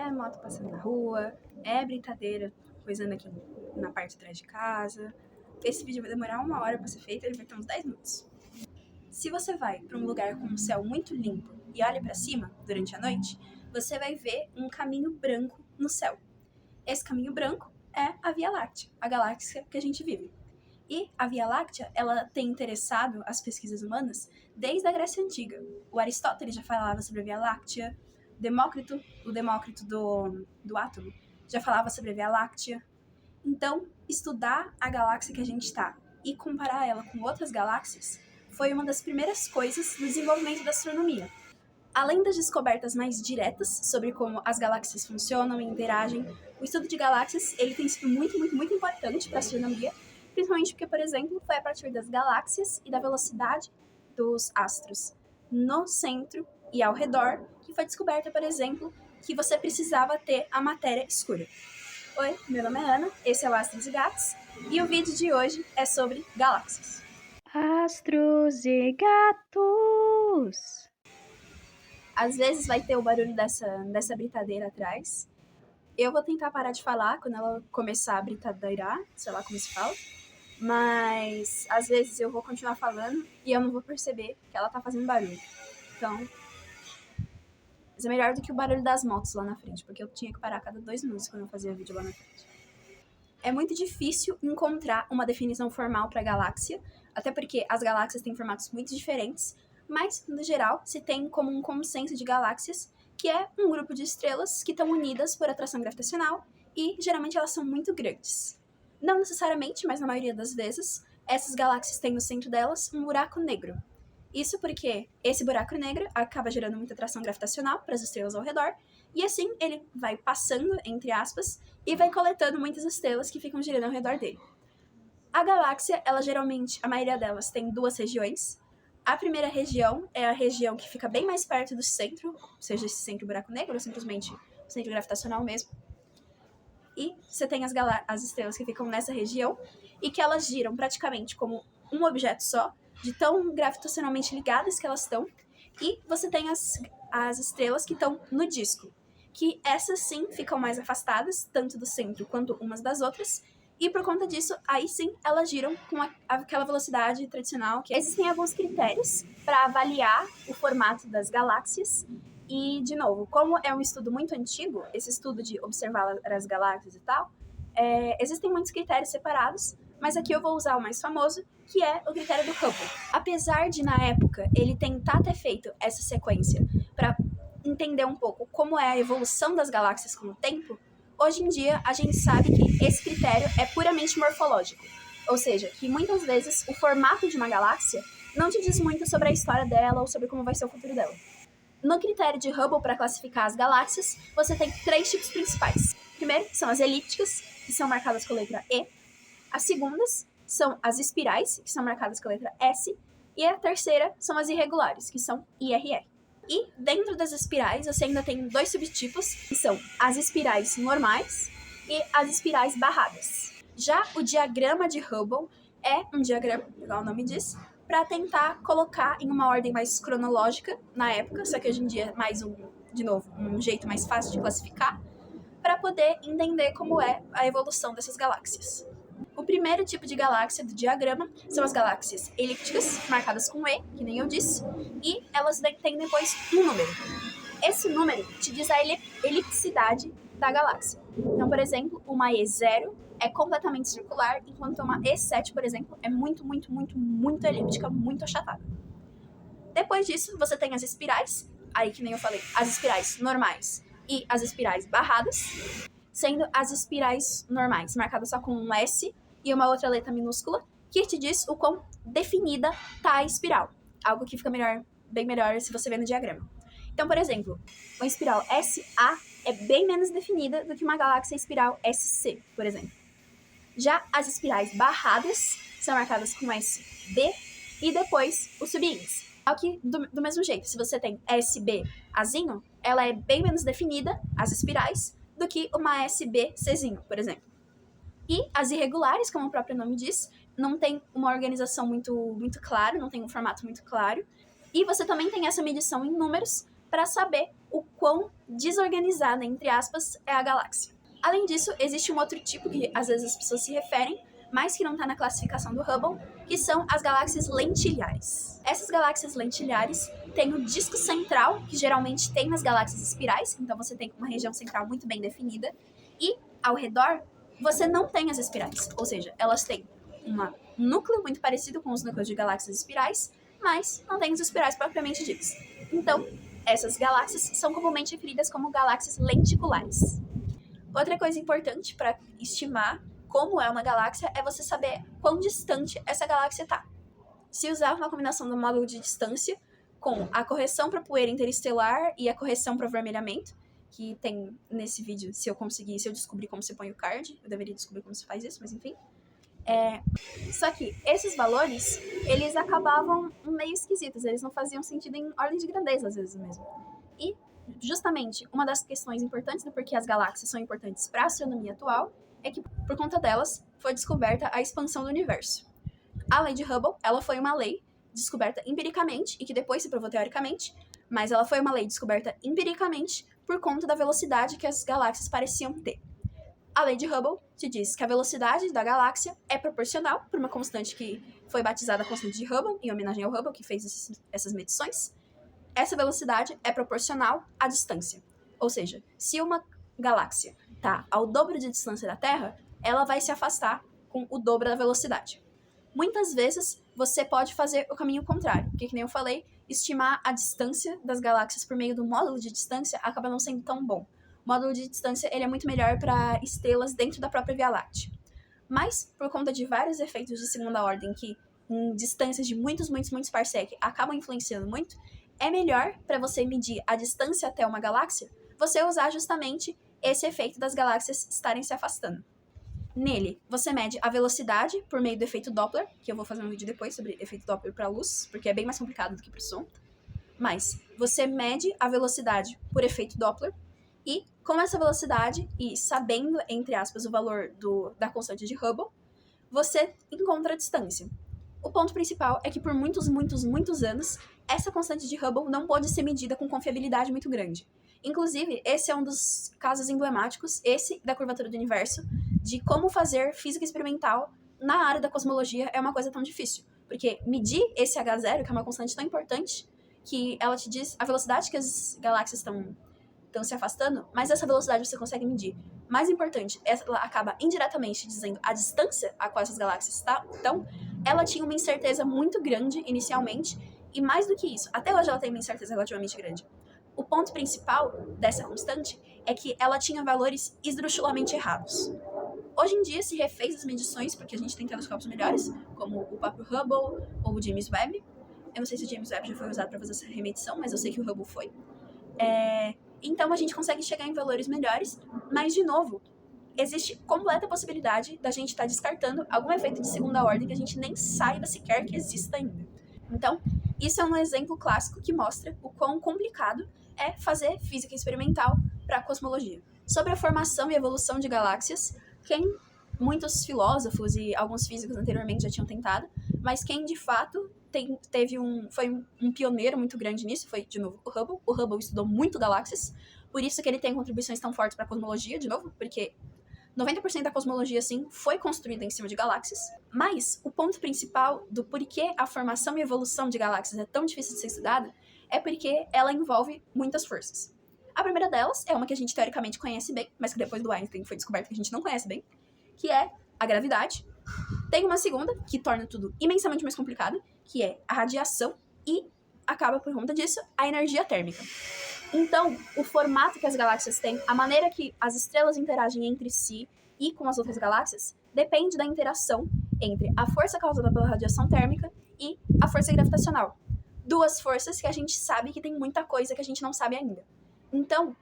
é moto passando na rua, é brincadeira coisando aqui na parte de trás de casa. Esse vídeo vai demorar 1 hora pra ser feito, ele vai ter uns 10 minutos. Se você vai para um lugar com um céu muito limpo e olha para cima durante a noite, você vai ver um caminho branco no céu. Esse caminho branco é a Via Láctea, a galáxia que a gente vive. E a Via Láctea, ela tem interessado as pesquisas humanas desde a Grécia Antiga. O Aristóteles já falava sobre a Via Láctea, o Demócrito do átomo já falava sobre a Via Láctea. Então, estudar a galáxia que a gente está e comparar ela com outras galáxias foi uma das primeiras coisas no desenvolvimento da astronomia. Além das descobertas mais diretas sobre como as galáxias funcionam e interagem, o estudo de galáxias ele tem sido muito importante para a astronomia, principalmente porque, por exemplo, foi a partir das galáxias e da velocidade dos astros no centro e ao redor que foi descoberta, por exemplo, que você precisava ter a matéria escura. Oi, meu nome é Ana, esse é o Astros e Gatos, e o vídeo de hoje é sobre galáxias. Astros e gatos. Às vezes vai ter o barulho dessa britadeira atrás. Eu vou tentar parar de falar quando ela começar a britadeirar, sei lá como se fala. Mas às vezes eu vou continuar falando e eu não vou perceber que ela tá fazendo barulho. Então, isso é melhor do que o barulho das motos lá na frente, porque eu tinha que parar a cada 2 minutos quando eu fazia vídeo lá na frente. É muito difícil encontrar uma definição formal para galáxia, até porque as galáxias têm formatos muito diferentes, mas, no geral, se tem como um consenso de galáxias, que é um grupo de estrelas que estão unidas por atração gravitacional e, geralmente, elas são muito grandes. Não necessariamente, mas na maioria das vezes, essas galáxias têm no centro delas um buraco negro. Isso porque esse buraco negro acaba gerando muita atração gravitacional para as estrelas ao redor, e assim ele vai passando, entre aspas, e vai coletando muitas estrelas que ficam girando ao redor dele. A galáxia, ela geralmente, a maioria delas tem 2 regiões. A primeira região é a região que fica bem mais perto do centro, seja esse centro buraco negro ou simplesmente o centro gravitacional mesmo. E você tem as estrelas que ficam nessa região e que elas giram praticamente como um objeto só, de tão gravitacionalmente ligadas que elas estão. E você tem as estrelas que estão no disco, que essas sim ficam mais afastadas, tanto do centro quanto umas das outras, e por conta disso, aí sim, elas giram com aquela velocidade tradicional. Existem alguns critérios para avaliar o formato das galáxias, e, de novo, como é um estudo muito antigo, esse estudo de observar as galáxias e tal, existem muitos critérios separados, mas aqui eu vou usar o mais famoso, que é o critério do Hubble. Apesar de, na época, ele tentar ter feito essa sequência para entender um pouco como é a evolução das galáxias com o tempo, hoje em dia a gente sabe que esse critério é puramente morfológico. Ou seja, que muitas vezes o formato de uma galáxia não te diz muito sobre a história dela ou sobre como vai ser o futuro dela. No critério de Hubble para classificar as galáxias, você tem 3 tipos principais. Primeiro são as elípticas, que são marcadas com a letra E. As segundas são as espirais, que são marcadas com a letra S. E a terceira são as irregulares, que são IRR. E dentro das espirais, você ainda tem 2 subtipos, que são as espirais normais e as espirais barradas. Já o diagrama de Hubble é um diagrama, igual o nome diz, para tentar colocar em uma ordem mais cronológica na época, só que hoje em dia é mais um jeito mais fácil de classificar, para poder entender como é a evolução dessas galáxias. O primeiro tipo de galáxia do diagrama são as galáxias elípticas, marcadas com E, que nem eu disse, e elas têm depois um número. Esse número te diz a elipticidade da galáxia. Então, por exemplo, uma E0 é completamente circular, enquanto uma E7, por exemplo, é muito elíptica, muito achatada. Depois disso, você tem as espirais, aí que nem eu falei, as espirais normais e as espirais barradas, sendo as espirais normais marcadas só com um S e uma outra letra minúscula, que te diz o quão definida tá a espiral. Algo que fica bem melhor se você ver no diagrama. Então, por exemplo, uma espiral SA é bem menos definida do que uma galáxia espiral SC, por exemplo. Já as espirais barradas são marcadas com SB e depois o subíndice. Só que, do mesmo jeito, se você tem SB Azinho, ela é bem menos definida, as espirais, do que uma SBCzinho, por exemplo. E as irregulares, como o próprio nome diz, não tem uma organização muito clara, não tem um formato muito claro. E você também tem essa medição em números, para saber o quão desorganizada, entre aspas, é a galáxia. Além disso, existe um outro tipo que às vezes as pessoas se referem, mas que não está na classificação do Hubble, que são as galáxias lentilhares. Essas galáxias lentilhares têm o disco central, que geralmente tem nas galáxias espirais, então você tem uma região central muito bem definida, e ao redor você não tem as espirais, ou seja, elas têm um núcleo muito parecido com os núcleos de galáxias espirais, mas não tem as espirais propriamente ditas. Então, essas galáxias são comumente referidas como galáxias lenticulares. Outra coisa importante para estimar como é uma galáxia é você saber quão distante essa galáxia está. Se usar uma combinação do módulo de distância com a correção para poeira interestelar e a correção para vermelhamento, que tem nesse vídeo, se eu descobrir como se põe o card, eu deveria descobrir como se faz isso, mas enfim. Só que esses valores, eles acabavam meio esquisitos, eles não faziam sentido em ordem de grandeza às vezes mesmo. E justamente uma das questões importantes do porquê as galáxias são importantes para a astronomia atual é que, por conta delas, foi descoberta a expansão do universo. A lei de Hubble, ela foi uma lei descoberta empiricamente e que depois se provou teoricamente, mas ela foi uma lei descoberta empiricamente por conta da velocidade que as galáxias pareciam ter. A lei de Hubble te diz que a velocidade da galáxia é proporcional por uma constante que foi batizada constante de Hubble, em homenagem ao Hubble, que fez essas medições. Essa velocidade é proporcional à distância. Ou seja, se uma galáxia está ao dobro de distância da Terra, ela vai se afastar com o dobro da velocidade. Muitas vezes, você pode fazer o caminho contrário, porque, como eu falei, estimar a distância das galáxias por meio do módulo de distância acaba não sendo tão bom. O módulo de distância ele é muito melhor para estrelas dentro da própria Via Láctea. Mas, por conta de vários efeitos de segunda ordem que, em distâncias de muitos parsec, acabam influenciando muito, é melhor, para você medir a distância até uma galáxia, você usar justamente esse efeito das galáxias estarem se afastando. Nele, você mede a velocidade por meio do efeito Doppler, que eu vou fazer um vídeo depois sobre efeito Doppler para a luz, porque é bem mais complicado do que para o som. Mas você mede a velocidade por efeito Doppler, e com essa velocidade, e sabendo, entre aspas, o valor da constante de Hubble, você encontra a distância. O ponto principal é que por muitos anos, essa constante de Hubble não pode ser medida com confiabilidade muito grande. Inclusive, esse é um dos casos emblemáticos, esse da curvatura do universo, de como fazer física experimental na área da cosmologia é uma coisa tão difícil. Porque medir esse H0, que é uma constante tão importante, que ela te diz a velocidade que as galáxias estão se afastando, mas essa velocidade você consegue medir. Mais importante, ela acaba indiretamente dizendo a distância a qual essas galáxias estão. Ela tinha uma incerteza muito grande inicialmente, e mais do que isso, até hoje ela tem uma incerteza relativamente grande. O ponto principal dessa constante é que ela tinha valores esdrúxulamente errados. Hoje em dia se refez as medições, porque a gente tem telescópios melhores, como o próprio Hubble ou o James Webb. Eu não sei se o James Webb já foi usado para fazer essa remedição, mas eu sei que o Hubble foi. Então a gente consegue chegar em valores melhores, mas, de novo, existe completa possibilidade da gente estar descartando algum efeito de segunda ordem que a gente nem saiba sequer que exista ainda. Então, isso é um exemplo clássico que mostra o quão complicado é fazer física experimental para a cosmologia. Sobre a formação e evolução de galáxias, muitos filósofos e alguns físicos anteriormente já tinham tentado, mas quem de fato foi um pioneiro muito grande nisso foi, de novo, o Hubble. O Hubble estudou muito galáxias, por isso que ele tem contribuições tão fortes para a cosmologia, de novo, porque 90% da cosmologia, sim, foi construída em cima de galáxias. Mas o ponto principal do porquê a formação e evolução de galáxias é tão difícil de ser estudada é porque ela envolve muitas forças. A primeira delas é uma que a gente teoricamente conhece bem, mas que depois do Einstein foi descoberto que a gente não conhece bem, que é a gravidade. Tem uma segunda, que torna tudo imensamente mais complicado, que é a radiação, e acaba, por conta disso, a energia térmica. Então, o formato que as galáxias têm, a maneira que as estrelas interagem entre si e com as outras galáxias, depende da interação entre a força causada pela radiação térmica e a força gravitacional. Duas forças que a gente sabe que tem muita coisa que a gente não sabe ainda. Então,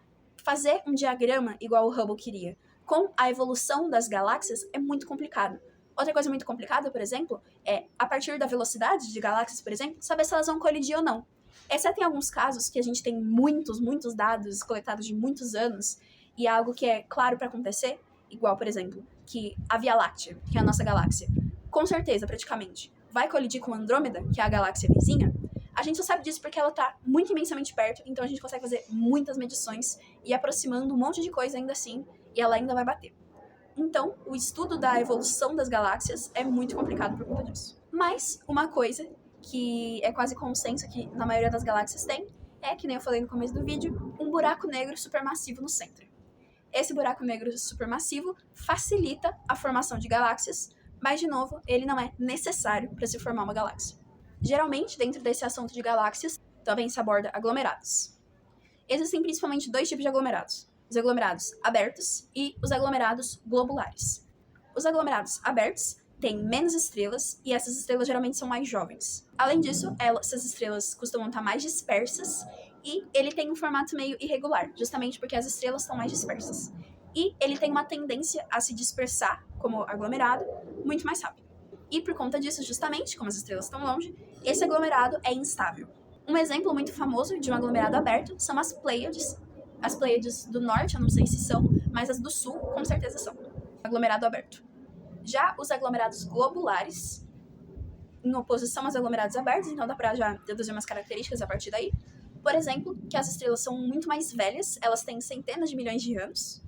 fazer um diagrama igual o Hubble queria, com a evolução das galáxias, é muito complicado. Outra coisa muito complicada, por exemplo, é, a partir da velocidade de galáxias, por exemplo, saber se elas vão colidir ou não. Exceto em alguns casos que a gente tem muitos dados coletados de muitos anos, e é algo que é claro para acontecer, igual, por exemplo, que a Via Láctea, que é a nossa galáxia, com certeza, praticamente, vai colidir com Andrômeda, que é a galáxia vizinha, A gente só sabe disso porque ela tá muito imensamente perto, então a gente consegue fazer muitas medições e aproximando um monte de coisa ainda assim, e ela ainda vai bater. Então, o estudo da evolução das galáxias é muito complicado por conta disso. Mas, uma coisa que é quase consenso que na maioria das galáxias tem, é, que nem eu falei no começo do vídeo, um buraco negro supermassivo no centro. Esse buraco negro supermassivo facilita a formação de galáxias, mas, de novo, ele não é necessário para se formar uma galáxia. Geralmente, dentro desse assunto de galáxias, também se aborda aglomerados. Existem principalmente dois tipos de aglomerados: os aglomerados abertos e os aglomerados globulares. Os aglomerados abertos têm menos estrelas e essas estrelas geralmente são mais jovens. Além disso, essas estrelas costumam estar mais dispersas e ele tem um formato meio irregular, justamente porque as estrelas estão mais dispersas. E ele tem uma tendência a se dispersar, como aglomerado, muito mais rápido. E por conta disso, justamente, como as estrelas estão longe, esse aglomerado é instável. Um exemplo muito famoso de um aglomerado aberto são as Pleiades. As Pleiades do norte, eu não sei se são, mas as do sul, com certeza são. Aglomerado aberto. Já os aglomerados globulares, em oposição aos aglomerados abertos, então dá pra já deduzir umas características a partir daí. Por exemplo, que as estrelas são muito mais velhas, elas têm centenas de milhões de anos.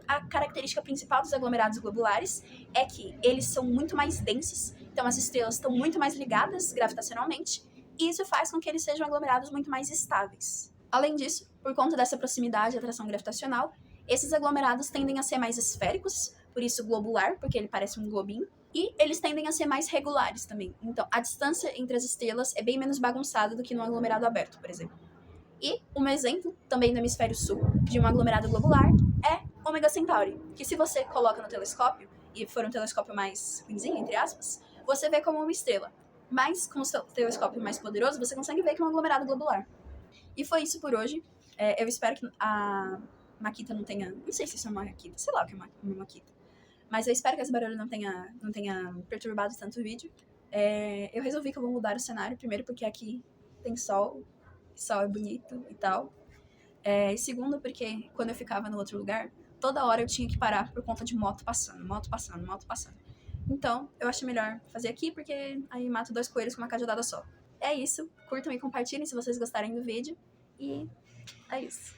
A característica principal dos aglomerados globulares é que eles são muito mais densos, então as estrelas estão muito mais ligadas gravitacionalmente, e isso faz com que eles sejam aglomerados muito mais estáveis. Além disso, por conta dessa proximidade e atração gravitacional, esses aglomerados tendem a ser mais esféricos, por isso globular, porque ele parece um globinho, e eles tendem a ser mais regulares também. Então, a distância entre as estrelas é bem menos bagunçada do que num aglomerado aberto, por exemplo. E um exemplo, também no hemisfério sul, de um aglomerado globular é Ômega Centauri, que se você coloca no telescópio, e for um telescópio mais ruimzinho, entre aspas, você vê como uma estrela. Mas com o seu telescópio mais poderoso, você consegue ver que é um aglomerado globular. E foi isso por hoje. Eu espero que a Maquita não tenha... Não sei se isso é uma Maquita, sei lá o que é uma Maquita. Mas eu espero que esse barulho não tenha perturbado tanto o vídeo. Eu resolvi que eu vou mudar o cenário, primeiro porque aqui tem sol é bonito e tal. E segundo, porque quando eu ficava no outro lugar, toda hora eu tinha que parar por conta de moto passando. Então, eu acho melhor fazer aqui, porque aí mato 2 coelhos com uma cajadada só. É isso. Curtam e compartilhem se vocês gostarem do vídeo. E é isso.